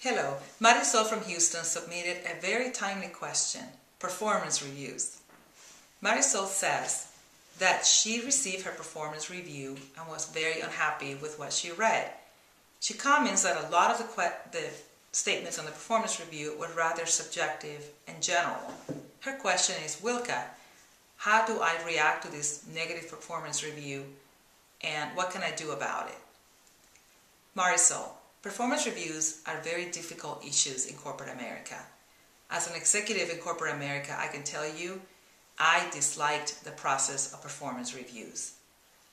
Hello, Marisol from Houston submitted a very timely question, performance reviews. Marisol says that she received her performance review and was very unhappy with what she read. She comments that a lot of the statements on the performance review were rather subjective and general. Her question is, Wilka, how do I react to this negative performance review and what can I do about it? Marisol, performance reviews are very difficult issues in corporate America. As an executive in corporate America, I can tell you, I disliked the process of performance reviews.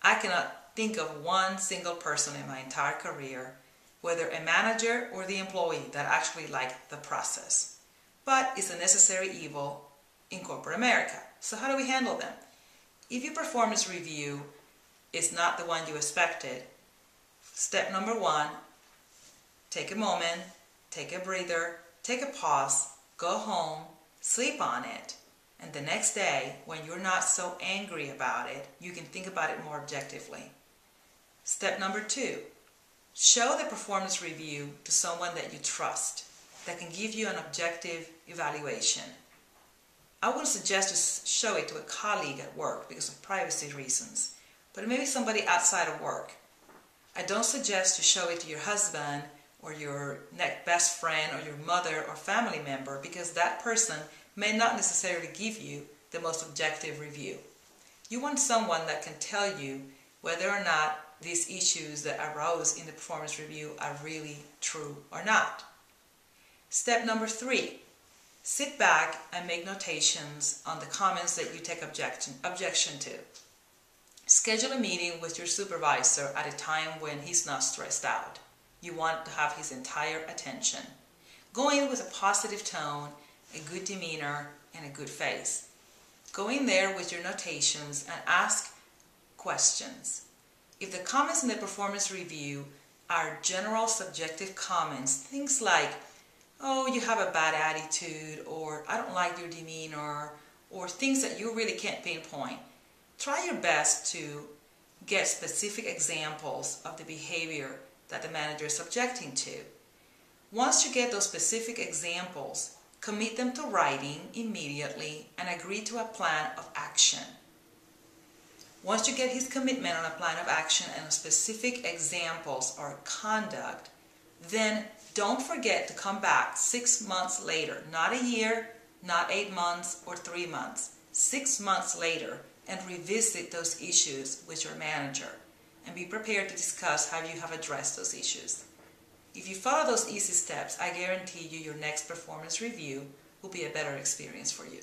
I cannot think of one single person in my entire career, whether a manager or the employee, that actually liked the process. But it's a necessary evil in corporate America. So how do we handle them? If your performance review is not the one you expected, step number one, take a moment, take a breather, take a pause, go home, sleep on it, and the next day, when you're not so angry about it, you can think about it more objectively. Step number two, show the performance review to someone that you trust, that can give you an objective evaluation. I wouldn't suggest to show it to a colleague at work because of privacy reasons, but maybe somebody outside of work. I don't suggest to show it to your husband or your best friend or your mother or family member, because that person may not necessarily give you the most objective review. You want someone that can tell you whether or not these issues that arose in the performance review are really true or not. Step number three, sit back and make notations on the comments that you take objection to. Schedule a meeting with your supervisor at a time when he's not stressed out. You want to have his entire attention. Go in with a positive tone, a good demeanor, and a good face. Go in there with your notations and ask questions. If the comments in the performance review are general subjective comments, things like, oh, you have a bad attitude, or I don't like your demeanor, or things that you really can't pinpoint, try your best to get specific examples of the behavior that the manager is objecting to. Once you get those specific examples, commit them to writing immediately and agree to a plan of action. Once you get his commitment on a plan of action and specific examples or conduct, then don't forget to come back 6 months later, not a year, not 8 months or 3 months, 6 months later, and revisit those issues with your manager and be prepared to discuss how you have addressed those issues. If you follow those easy steps, I guarantee you your next performance review will be a better experience for you.